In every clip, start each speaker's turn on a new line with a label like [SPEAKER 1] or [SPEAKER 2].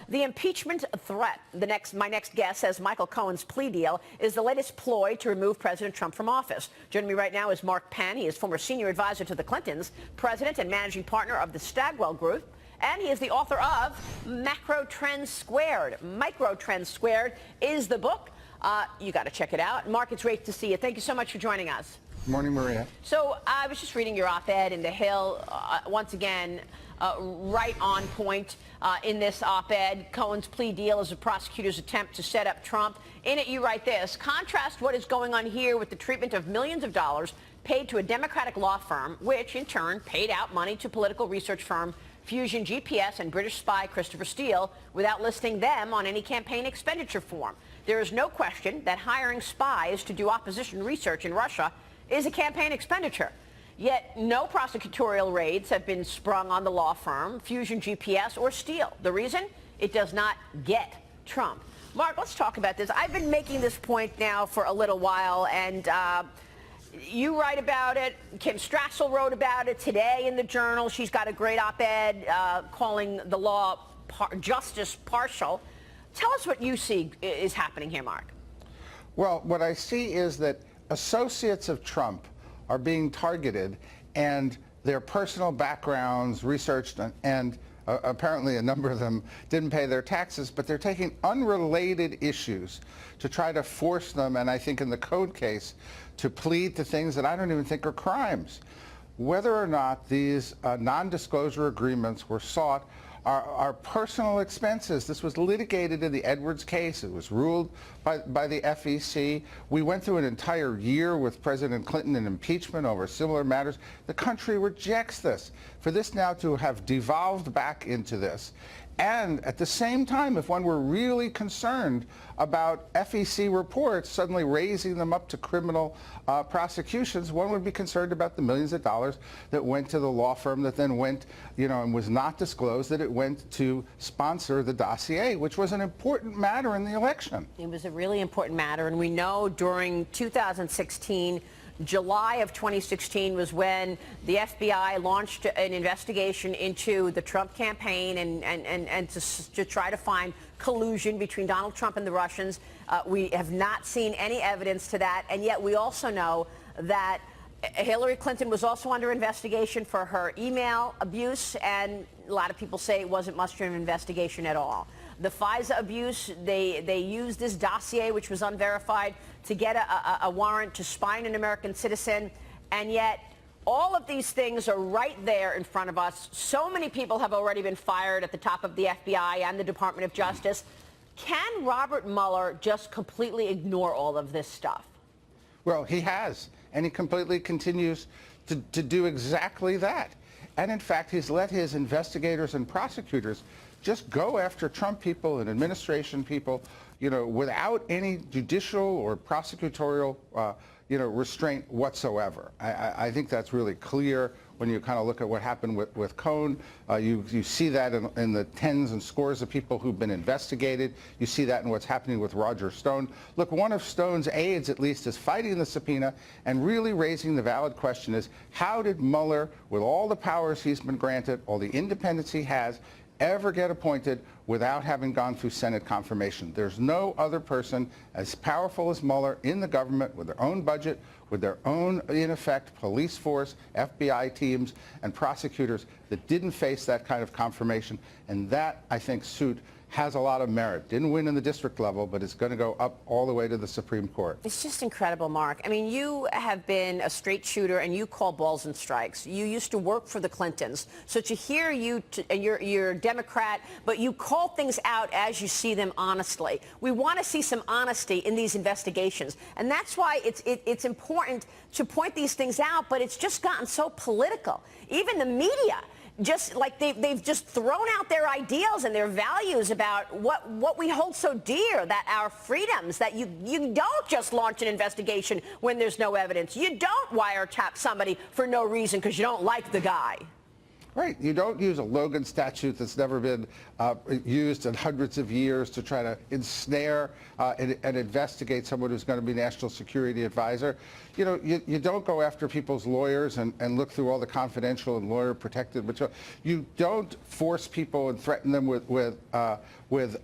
[SPEAKER 1] The impeachment threat. My next guest says Michael Cohen's plea deal is the latest ploy to remove President Trump from office. Joining me right now is Mark Penn. He is former senior advisor to the Clintons, president and managing partner of the Stagwell Group, and he is the author of Macro Trends Squared. Micro Trends Squared is the book. You got to check it out. Mark, it's great to see you. Thank you so much for joining us.
[SPEAKER 2] Good morning, Maria.
[SPEAKER 1] So I was just reading your op-ed in The Hill. Once again, right on point in this op-ed. Cohen's plea deal is a prosecutor's attempt to set up Trump. In it, you write this: contrast what is going on here with the treatment of millions of dollars paid to a Democratic law firm, which in turn paid out money to political research firm Fusion GPS and British spy Christopher Steele without listing them on any campaign expenditure form. There is no question that hiring spies to do opposition research in Russia is a campaign expenditure. Yet no prosecutorial raids have been sprung on the law firm, Fusion GPS, or Steele. The reason? It does not get Trump. Mark, let's talk about this. I've been making this point now for a little while, and you write about it. Kim Strassel wrote about it today in the Journal. She's got a great op-ed calling the law justice partial. Tell us what you see is happening here, Mark.
[SPEAKER 2] Well, what I see is that associates of Trump are being targeted, and their personal backgrounds researched, and apparently a number of them didn't pay their taxes, but they're taking unrelated issues to try to force them, and I think in the Code case, to plead to things that I don't even think are crimes. Whether or not these non-disclosure agreements were sought are personal expenses. This was litigated in the Edwards case. It was ruled by the FEC. We went through an entire year with President Clinton in impeachment over similar matters. The country rejects this. For this now to have devolved back into this, and at the same time, if one were really concerned about FEC reports suddenly raising them up to criminal prosecutions, one would be concerned about the millions of dollars that went to the law firm that then went, and was not disclosed, that it went to sponsor the dossier, which was an important matter in the election.
[SPEAKER 1] It was a really important matter, and we know during 2016, July of 2016 was when the FBI launched an investigation into the Trump campaign and to try to find collusion between Donald Trump and the Russians. We have not seen any evidence to that, and yet we also know that Hillary Clinton was also under investigation for her email abuse, and a lot of people say it wasn't much of an investigation at all. The FISA abuse, they used this dossier, which was unverified, to get a warrant to spy on an American citizen, and yet all of these things are right there in front of us. So many people have already been fired at the top of the FBI and the Department of Justice. Can Robert Mueller just completely ignore all of this stuff?
[SPEAKER 2] Well, he has, and he completely continues to do exactly that. And in fact, he's let his investigators and prosecutors just go after Trump people and administration people, without any judicial or prosecutorial, restraint whatsoever. I think that's really clear when you kind of look at what happened with Cohen. You see that in the tens and scores of people who've been investigated. You see that in what's happening with Roger Stone. Look, one of Stone's aides, at least, is fighting the subpoena and really raising the valid question is, how did Mueller, with all the powers he's been granted, all the independence he has, ever get appointed without having gone through Senate confirmation? There's no other person as powerful as Mueller in the government, with their own budget, with their own, in effect, police force, FBI teams, and prosecutors that didn't face that kind of confirmation. And that, I think, suit has a lot of merit. Didn't win in the district level, but it's going to go up all the way to the Supreme Court.
[SPEAKER 1] It's just incredible, Mark. I mean, you have been a straight shooter, and you call balls and strikes. You used to work for the Clintons. So to hear you, you're a Democrat, but you call things out as you see them honestly. We want to see some honesty in these investigations. And that's why it's important to point these things out, but it's just gotten so political. Even the media, just like they've just thrown out their ideals and their values about what we hold so dear, that our freedoms, that you don't just launch an investigation when there's no evidence. You don't wiretap somebody for no reason because you don't like the guy.
[SPEAKER 2] Right. You don't use a Logan statute that's never been used in hundreds of years to try to ensnare and investigate someone who's going to be national security advisor. You know, you don't go after people's lawyers and look through all the confidential and lawyer protected material. You don't force people and threaten them with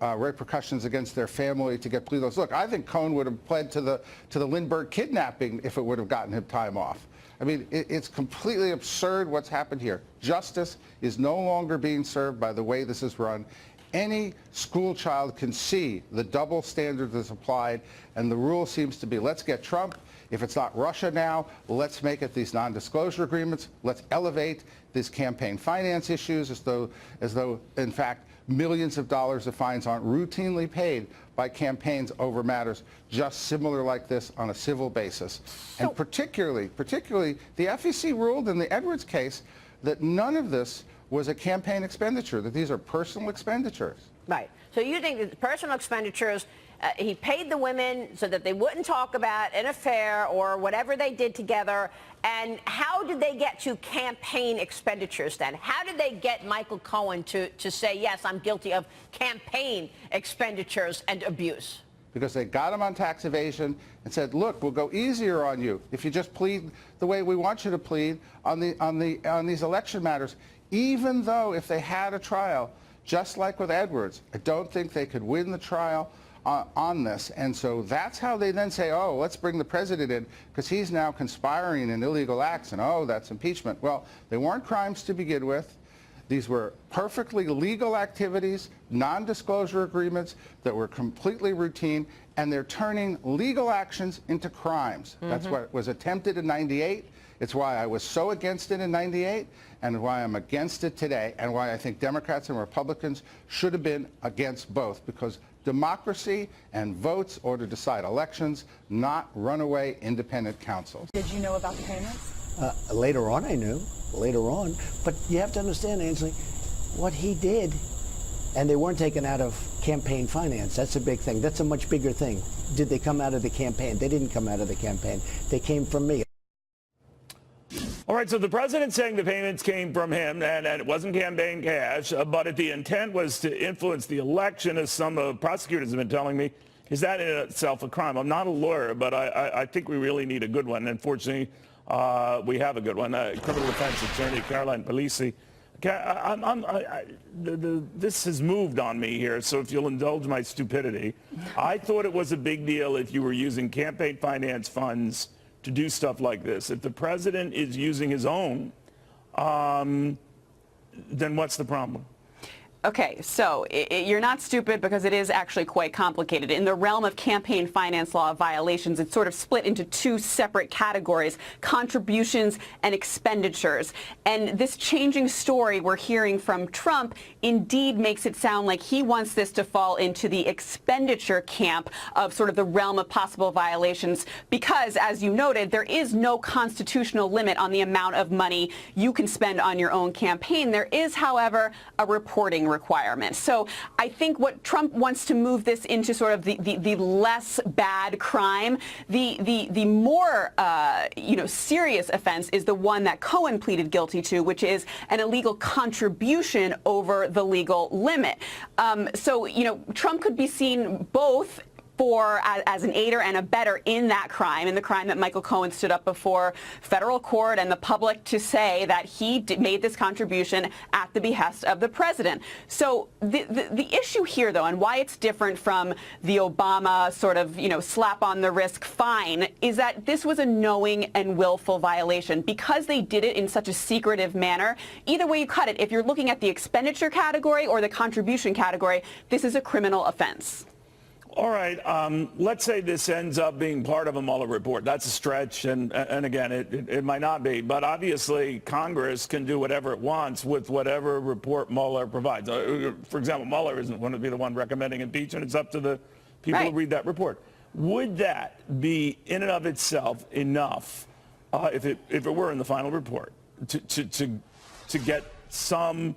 [SPEAKER 2] repercussions against their family to get plea deals. Look, I think Cohen would have pled to the Lindbergh kidnapping if it would have gotten him time off. I mean, it's completely absurd what's happened here. Justice is no longer being served by the way this is run. Any school child can see the double standard that's applied, and the rule seems to be, let's get Trump. If it's not Russia now, let's make it these non-disclosure agreements. Let's elevate these campaign finance issues as though, in fact, millions of dollars of fines aren't routinely paid by campaigns over matters just similar like this on a civil basis. And particularly, the FEC ruled in the Edwards case that none of this was a campaign expenditure, that these are personal expenditures.
[SPEAKER 1] Right. So you think that personal expenditures, he paid the women so that they wouldn't talk about an affair or whatever they did together. And how did they get to campaign expenditures then? How did they get Michael Cohen to say, yes, I'm guilty of campaign expenditures and abuse?
[SPEAKER 2] Because they got him on tax evasion and said, look, we'll go easier on you if you just plead the way we want you to plead on these election matters, even though if they had a trial, just like with Edwards, I don't think they could win the trial on this. And so that's how they then say, oh, let's bring the president in because he's now conspiring in illegal acts, and oh, that's impeachment. Well, they weren't crimes to begin with. These were perfectly legal activities, non-disclosure agreements that were completely routine, and they're turning legal actions into crimes. Mm-hmm. That's what was attempted in '98. It's why I was so against it in '98 and why I'm against it today, and why I think Democrats and Republicans should have been against both, because democracy and votes ought to decide elections, not runaway independent councils.
[SPEAKER 3] Did you know about the payments?
[SPEAKER 4] Later on, I knew. Later on. But you have to understand, Ainsley, what he did, and they weren't taken out of campaign finance. That's a big thing. That's a much bigger thing. Did they come out of the campaign? They didn't come out of the campaign. They came from me.
[SPEAKER 5] All right, so the president's saying the payments came from him and it wasn't campaign cash, but if the intent was to influence the election, as some prosecutors have been telling me, is that in itself a crime? I'm not a lawyer, but I think we really need a good one. Unfortunately, we have a good one, criminal defense attorney Caroline Polisi. This has moved on me here, so if you'll indulge my stupidity. I thought it was a big deal if you were using campaign finance funds to do stuff like this. If the president is using his own, then what's the problem?
[SPEAKER 6] Okay, so you're not stupid, because it is actually quite complicated. In the realm of campaign finance law violations, it's sort of split into two separate categories: contributions and expenditures. And this changing story we're hearing from Trump indeed makes it sound like he wants this to fall into the expenditure camp of sort of the realm of possible violations, because, as you noted, there is no constitutional limit on the amount of money you can spend on your own campaign. There is, however, a reporting requirement. So I think what Trump wants to move this into sort of the less bad crime. The more serious offense is the one that Cohen pleaded guilty to, which is an illegal contribution over the legal limit. So Trump could be seen both as an aider and abettor in that crime, in the crime that Michael Cohen stood up before federal court and the public to say that he made this contribution at the behest of the president. So the issue here, though, and why it's different from the Obama sort of, slap on the wrist fine, is that this was a knowing and willful violation. Because they did it in such a secretive manner, either way you cut it, if you're looking at the expenditure category or the contribution category, this is a criminal offense.
[SPEAKER 5] All right, let's say this ends up being part of a Mueller report. That's a stretch, and again, it might not be. But obviously, Congress can do whatever it wants with whatever report Mueller provides. For example, Mueller isn't going to be the one recommending impeachment. It's up to the people who read that report. Would that be, in and of itself, enough, if it were in the final report, to get some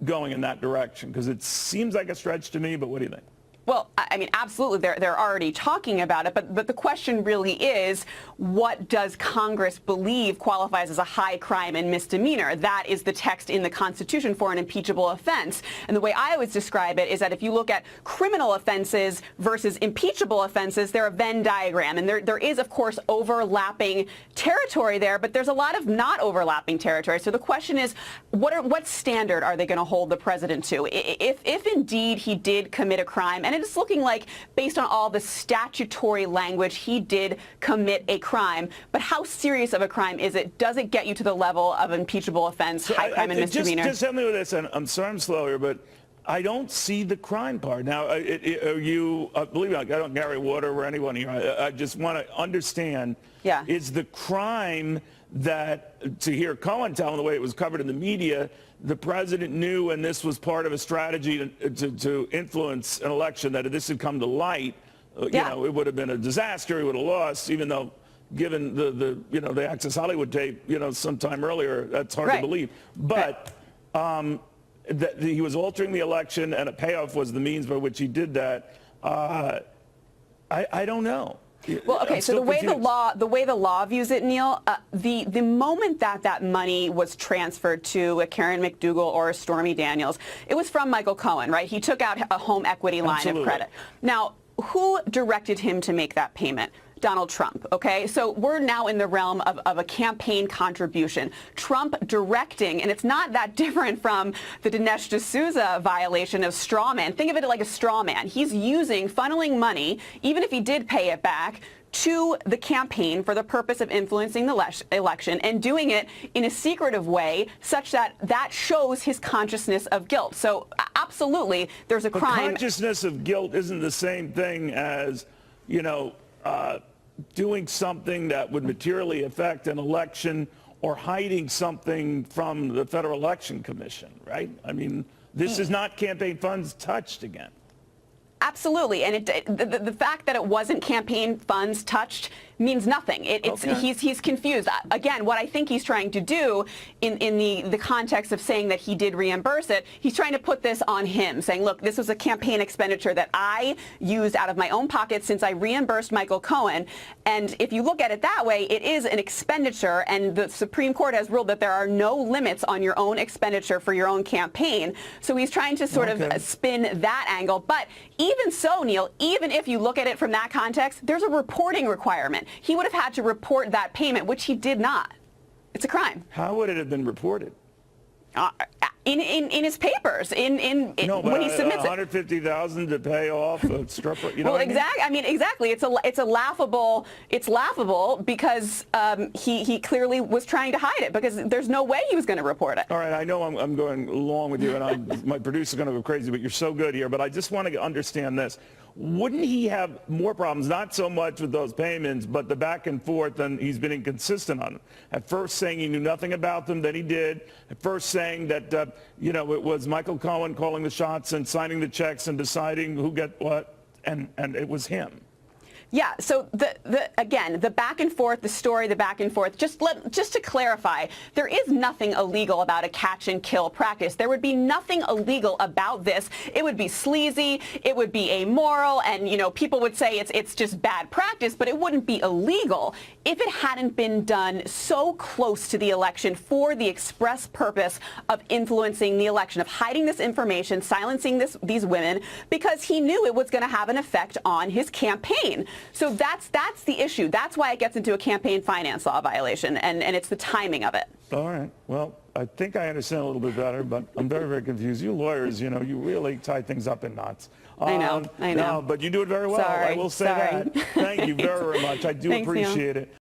[SPEAKER 5] going in that direction? Because it seems like a stretch to me, but what do you think?
[SPEAKER 6] Well, I mean, absolutely, they're already talking about it, but the question really is, what does Congress believe qualifies as a high crime and misdemeanor? That is the text in the Constitution for an impeachable offense. And the way I always describe it is that if you look at criminal offenses versus impeachable offenses, they're a Venn diagram. And there is, of course, overlapping territory there, but there's a lot of not overlapping territory. So the question is, what standard are they going to hold the president to? If indeed he did commit a crime, and it's looking like, based on all the statutory language, he did commit a crime. But how serious of a crime is it? Does it get you to the level of impeachable offense, high crime and misdemeanor?
[SPEAKER 5] Just help me with this, and I'm sorry I'm slow here, but I don't see the crime part. Now, believe me, I don't carry water or anyone here. I just want to understand, is the crime that, to hear Cohen tell the way it was covered in the media, the president knew, and this was part of a strategy to influence an election, that if this had come to light, you know, it would have been a disaster. He would have lost, even though, given the Access Hollywood tape, sometime earlier, that's hard to believe. But that he was altering the election, and a payoff was the means by which he did that. I don't know.
[SPEAKER 6] Well, okay, so the way the law views it, Neil, the moment that money was transferred to a Karen McDougal or a Stormy Daniels, it was from Michael Cohen, right? He took out a home equity line of credit. Now, who directed him to make that payment? Donald Trump, okay? So we're now in the realm of a campaign contribution. Trump directing, and it's not that different from the Dinesh D'Souza violation of straw man. Think of it like a straw man. He's funneling money, even if he did pay it back, to the campaign for the purpose of influencing the election, and doing it in a secretive way such that shows his consciousness of guilt. So absolutely, there's a crime.
[SPEAKER 5] Consciousness of guilt isn't the same thing as, doing something that would materially affect an election or hiding something from the Federal Election Commission, right? I mean, this is not campaign funds touched again.
[SPEAKER 6] Absolutely, and the fact that it wasn't campaign funds touched means nothing. He's confused. Again, what I think he's trying to do in the context of saying that he did reimburse it, he's trying to put this on him, saying, look, this was a campaign expenditure that I used out of my own pocket since I reimbursed Michael Cohen. And if you look at it that way, it is an expenditure, and the Supreme Court has ruled that there are no limits on your own expenditure for your own campaign. So he's trying to sort of spin that angle. But even so, Neil, even if you look at it from that context, there's a reporting requirement. He would have had to report that payment, which he did not. It's a crime.
[SPEAKER 5] How would it have been reported?
[SPEAKER 6] In his papers, when he submits it.
[SPEAKER 5] $150,000 to pay off a stripper. You know
[SPEAKER 6] well, exactly. I mean, exactly. It's laughable because he clearly was trying to hide it, because there's no way he was going to report it.
[SPEAKER 5] All right, I know I'm going along with you, and my producer's going to go crazy, but you're so good here. But I just want to understand this. Wouldn't he have more problems, not so much with those payments, but the back and forth, and he's been inconsistent on it? At first saying he knew nothing about them, then he did. At first saying that, it was Michael Cohen calling the shots and signing the checks and deciding who get what, and it was him.
[SPEAKER 6] Yeah, so again, the back and forth, the story, the back and forth, just to clarify, there is nothing illegal about a catch and kill practice. There would be nothing illegal about this. It would be sleazy, it would be amoral, and people would say it's just bad practice, but it wouldn't be illegal if it hadn't been done so close to the election for the express purpose of influencing the election, of hiding this information, silencing these women, because he knew it was going to have an effect on his campaign. So that's the issue. That's why it gets into a campaign finance law violation, and it's the timing of it.
[SPEAKER 5] All right. Well, I think I understand a little bit better, but I'm very, very confused. You lawyers, you really tie things up in knots.
[SPEAKER 6] I know.
[SPEAKER 5] No, but you do it very well.
[SPEAKER 6] Sorry.
[SPEAKER 5] I will say that. Thank you very, very much. I do appreciate it.